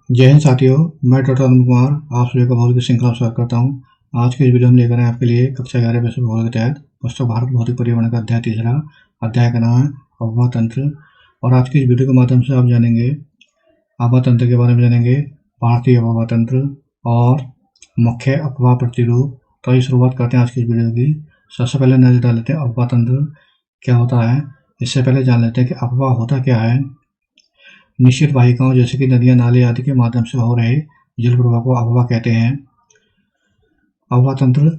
जय हिंद साथियों, मैं डॉक्टर अरुण कुमार आप सभी का भौतिक श्रृंखला में स्वागत करता हूं। आज के इस वीडियो में लेकर आए आपके लिए कक्षा 11 विषय भूगोल के तहत पुस्तक भारत भौतिक पर्यावरण का अध्याय तीसरा। अध्याय का नाम है अफवाह तंत्र। और आज की इस वीडियो के माध्यम से आप जानेंगे अफवाह तंत्र के बारे में, जानेंगे भारतीय अफवाह तंत्र और मुख्य अफवाह प्रतिरूप। तो आइए शुरुआत करते हैं आज की इस वीडियो की। सबसे पहले नजर डाल लेते हैं अफवाह तंत्र क्या होता है। इससे पहले जान लेते हैं कि अफवाह होता क्या है। निश्चित वाहिकाओं जैसे कि नदियां, नाले आदि के माध्यम से हो रहे जल प्रवाह को अफवाह कहते हैं। अफवाह तंत्र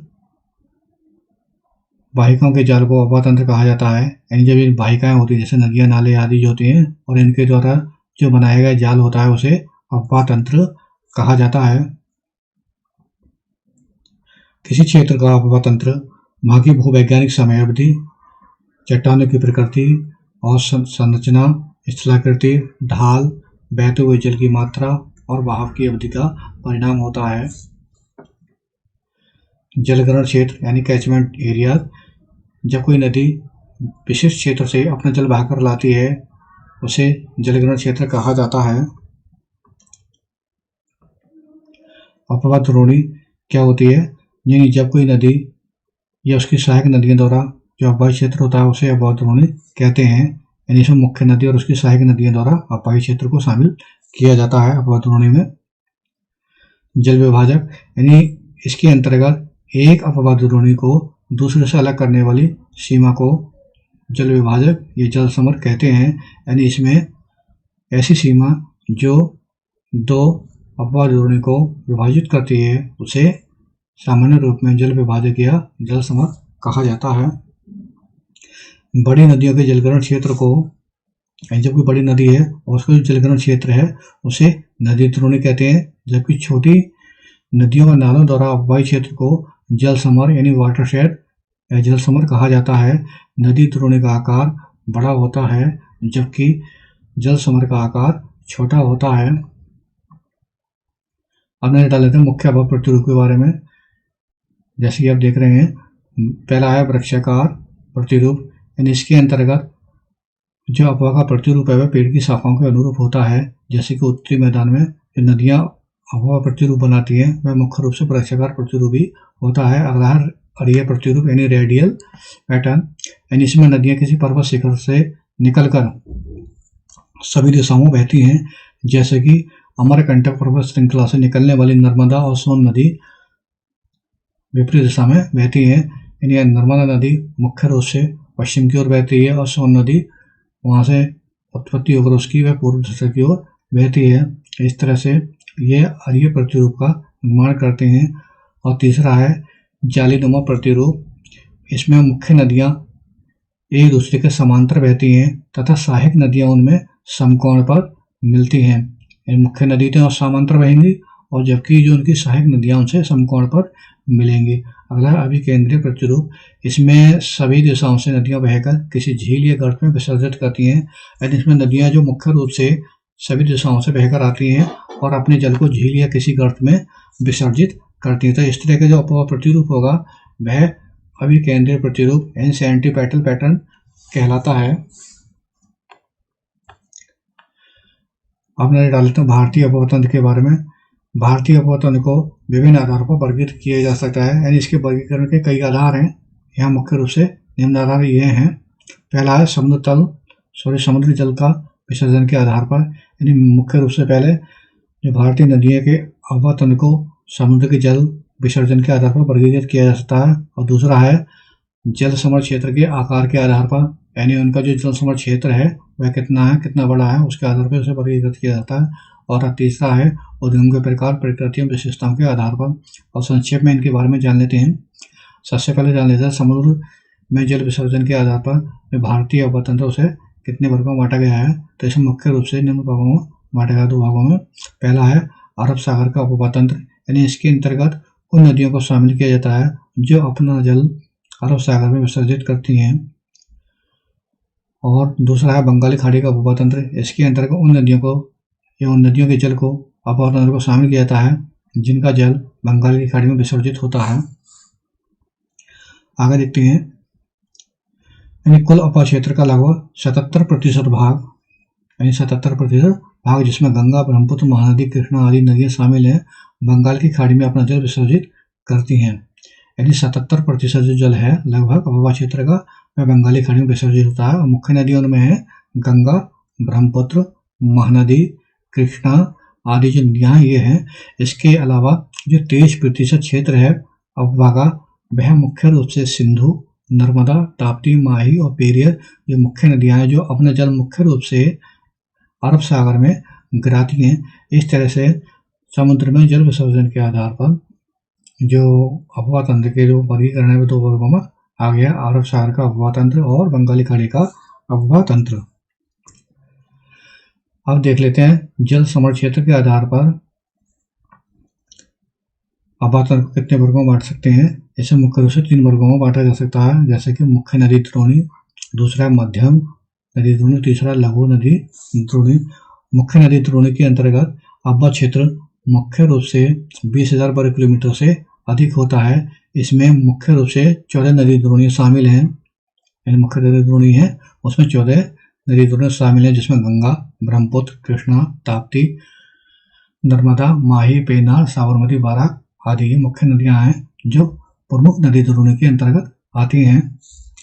वाहिकाओं के जाल को अफवाह तंत्र कहा जाता है। यानी जब ये वाहिकाएं होती है जैसे नदियां, नाले आदि जो होती हैं और इनके द्वारा जो बनाया गया जाल होता है उसे अफवाह तंत्र कहा जाता है। किसी क्षेत्र का अफवाह तंत्र वहां की भूवैज्ञानिक समय अवधि, चट्टानों की प्रकृति और संरचना, स्थलाकृति, ढाल, बहते हुए जल की मात्रा और बहाव की अवधि का परिणाम होता है। जलग्रहण क्षेत्र यानी कैचमेंट एरिया, जब कोई नदी विशिष्ट क्षेत्र से अपना जल बहाकर लाती है उसे जलग्रहण क्षेत्र कहा जाता है। अफवाह द्रोणी क्या होती है? यानी जब कोई नदी या उसकी सहायक नदियों द्वारा जो अफवाही क्षेत्र होता है उसे अफवाह द्रोणी कहते हैं। यानी इसमें मुख्य नदी और उसकी सहायक नदियों द्वारा अफवाही क्षेत्र को शामिल किया जाता है अफवाह द्रोणी में। जल विभाजक यानी इसके अंतर्गत एक अफवाह द्रोणी को दूसरे से अलग करने वाली सीमा को जल विभाजक या जल समर कहते हैं। यानी इसमें ऐसी सीमा जो दो अफवाह द्रोणी को विभाजित करती है उसे सामान्य रूप में जल विभाजक या जल समर कहा जाता है। बड़ी नदियों के जलग्रहण क्षेत्र को, जब कोई बड़ी नदी है और उसका जो जलग्रहण क्षेत्र है उसे नदी द्रोणी कहते हैं, जबकि छोटी नदियों और नालों द्वारा अफवाही क्षेत्र को जल समर यानी वाटरशेड या जल समर कहा जाता है। नदी द्रोणी का आकार बड़ा होता है जबकि जल समर का आकार छोटा होता है। अब नजर डाल लेते हैं मुख्य अफवाह प्रतिरूप के बारे में। जैसे कि आप देख रहे हैं, पहला है वृक्षाकार प्रतिरूप। यानी इसके अंतर्गत जो अफवाह का प्रतिरूप है वह पेड़ की शाखाओं के अनुरूप होता है। जैसे कि उत्तरी मैदान में जो नदियां अफवाह प्रतिरूप बनाती हैं वह मुख्य रूप से वृक्षाकार प्रतिरूप ही होता है। अगला है अरीय प्रतिरूप यानी रेडियल पैटर्न। यानी इसमें नदियां किसी पर्वत शिखर से निकलकर सभी दिशाओं में बहती हैं। जैसे कि अमरकंटक पर्वत श्रृंखला से निकलने वाली नर्मदा और सोन नदी विपरीत दिशा में बहती है। यानी नर्मदा नदी मुख्य रूप से पश्चिम की ओर बहती है और सोन नदी वहां से उत्पत्ति होकर उसकी वह पूर्व दिशा की ओर बहती है। इस तरह से ये अरीय प्रतिरूप का निर्माण करते हैं। और तीसरा है जालीनुमा प्रतिरूप। इसमें मुख्य नदियां एक दूसरे के समांतर बहती हैं तथा सहायक नदियां उनमें समकोण पर मिलती हैं। मुख्य नदी तो समांतर बहेंगी और जबकि जो उनकी सहायक नदियां उनसे समकोण पर मिलेंगी। अगला अभिकेंद्रीय प्रतिरूप। इसमें सभी दिशाओं से नदियां बहकर किसी झील या गर्त में विसर्जित करती हैं। यानी इसमें नदियां जो मुख्य रूप से सभी दिशाओं से बहकर आती हैं और अपने जल को झील या किसी गर्त में विसर्जित करती हैं। तो इस तरह का जो अफवाह प्रतिरूप होगा वह अभिकेंद्रीय प्रतिरूप यानी सेंट्रीपेटल पैटर्न कहलाता है। अब नजर डालते हैं भारतीय अफवाह तंत्र के बारे में। भारतीय अफवाह तंत्र को विभिन्न आधारों पर वर्गीकृत किया जा सकता है। यानी इसके वर्गीकरण के कई आधार हैं। यहाँ मुख्य रूप से निम्न आधार ये हैं। पहला है समुद्री जल का विसर्जन के आधार पर। यानी मुख्य रूप से पहले जो भारतीय नदियों के अफवाह तंत्र को समुद्र के जल विसर्जन के आधार पर वर्गीकृत किया जा सकता है। और दूसरा है जल समर क्षेत्र के आकार के आधार पर, यानी उनका जो जल समर क्षेत्र है वह कितना है, कितना बड़ा है, उसके आधार पर उसे वर्गीकृत किया जाता है। और तीसरा है उद्गम के प्रकार, प्रकृति और विशेषताओं के आधार पर। और संक्षेप में इनके बारे में जान लेते हैं। सबसे पहले जान लेते हैं समुद्र में जल विसर्जन के आधार पर भारतीय अफवाह तंत्र उसे कितने वर्गों में बांटा गया है। तो इसे मुख्य रूप से निम्न भागों में बांटा गया, दो भागों में। पहला है अरब सागर का अफवाह तंत्र। यानी इसके अंतर्गत उन नदियों को शामिल किया जाता है जो अपना जल अरब सागर में विसर्जित करती हैं। और दूसरा है बंगाली खाड़ी का अफवाह तंत्र। इसके अंतर्गत उन नदियों के जल को अफवाह तंत्र को शामिल किया जाता है जिनका जल बंगाल की खाड़ी में विसर्जित होता है। आगे देखते हैं। यानी कुल अफवाह क्षेत्र का लगभग 77% भाग यानी 77% भाग जिसमें गंगा, ब्रह्मपुत्र, महानदी, कृष्णा आदि नदियां शामिल हैं बंगाल की खाड़ी में अपना जल विसर्जित करती हैं। यानी 77% जो जल है लगभग अफवाह क्षेत्र का वह बंगाली खाड़ी में विसर्जित होता है। और मुख्य नदियों में है गंगा, ब्रह्मपुत्र, महानदी, कृष्णा आदि जो नदियां ये हैं। इसके अलावा जो 23% क्षेत्र है अफवाह का वह मुख्य रूप से सिंधु, नर्मदा, ताप्ती, माही और पेरियर ये मुख्य नदियां हैं जो अपना जल मुख्य रूप से अरब सागर में गिराती हैं। इस तरह से समुद्र में जल विसर्जन के आधार पर जो अफवाह तंत्र के जो वर्गीकरण है वो 2 वर्गों में आ गया, अरब सागर का अफवाह तंत्र और बंगाली खाड़ी का अफवाह तंत्र। अब देख लेते हैं जल समर क्षेत्र के आधार पर अफवाह तंत्र को कितने वर्गों में बांट सकते हैं। इसे मुख्य रूप से 3 वर्गों में बांटा जा सकता है, जैसे कि मुख्य नदी द्रोणी, दूसरा मध्यम नदी द्रोणी, तीसरा लघु नदी द्रोणी। मुख्य नदी द्रोणी के अंतर्गत अफवाह क्षेत्र मुख्य रूप से 20,000 वर्ग किलोमीटर से अधिक होता है। इसमें मुख्य रूप से 14 नदी द्रोणी शामिल हैं, यानी मुख्य नदी द्रोणी है उसमें 14 नदी द्रोणी शामिल हैं, जिसमें गंगा, ब्रह्मपुत्र, कृष्णा, ताप्ती, नर्मदा, माही, पेनार, साबरमती, बाराक आदि ये मुख्य नदियां हैं जो प्रमुख नदी द्रोणी के अंतर्गत आती हैं।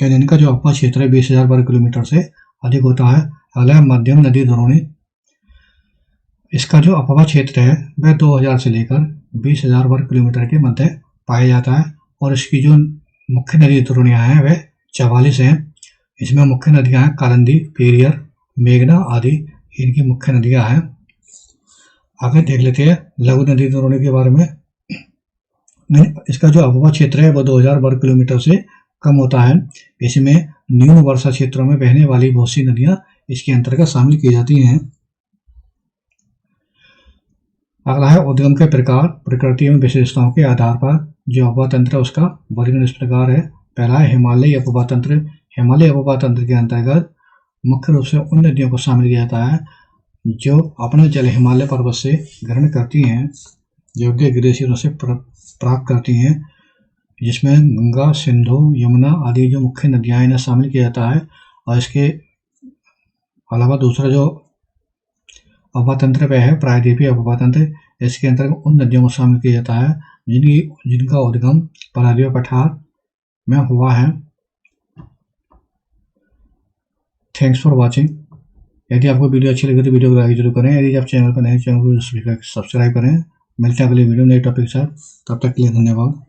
यानी इनका जो अफवाह क्षेत्र है 20,000 वर्ग किलोमीटर से अधिक होता है। अगला मध्यम नदी द्रोणी, इसका जो अफवाह क्षेत्र है वह 2,000 से लेकर 20,000 वर्ग किलोमीटर के मध्य पाया जाता है। और इसकी जो मुख्य नदी द्रोणियां हैं वह 44 हैं। इसमें मुख्य नदियां हैं कालिंदी, पेरियर, मेघना आदि इनकी मुख्य नदियां हैं। आगे देख लेते हैं लघु नदी द्रोणी के बारे में। इसका जो अफवाह क्षेत्र है वह 2,000 वर्ग किलोमीटर से कम होता है। इसमें न्यून वर्षा क्षेत्रों में बहने वाली बहुत सी नदियां इसके अंतर्गत शामिल की जाती हैं। अगला है उद्गम के प्रकार, प्रकृति एवं विशेषताओं के आधार पर जो अफवाह तंत्र है उसका वर्गीकरण इस प्रकार है। पहला है हिमालयी अफवाह तंत्र। हिमालयी अफवाह तंत्र के अंतर्गत मुख्य रूप से उन नदियों को शामिल किया जाता है जो अपना जल हिमालय पर्वत से ग्रहण करती हैं, जो कि ग्लेशियरों से प्राप्त करती हैं, जिसमें गंगा, सिंधु, यमुना आदि जो मुख्य नदियां इन्हें शामिल किया जाता है। और इसके अलावा दूसरा जो अफवाह तंत्र वह है प्रायद्वीपीय अफवाह तंत्र। इसके अंतर्गत उन नदियों को शामिल किया जाता है जिनका उद्गम प्रायद्वीपीय पठार में हुआ है। Thanks for watching. यदि आपको वीडियो अच्छी लगी तो वीडियो को लाइक जरूर करें। यदि आप चैनल पर नए चैनल को सब्सक्राइब करें। मिलते हैं अगले वीडियो नए टॉपिक के साथ, तब तक के लिए धन्यवाद।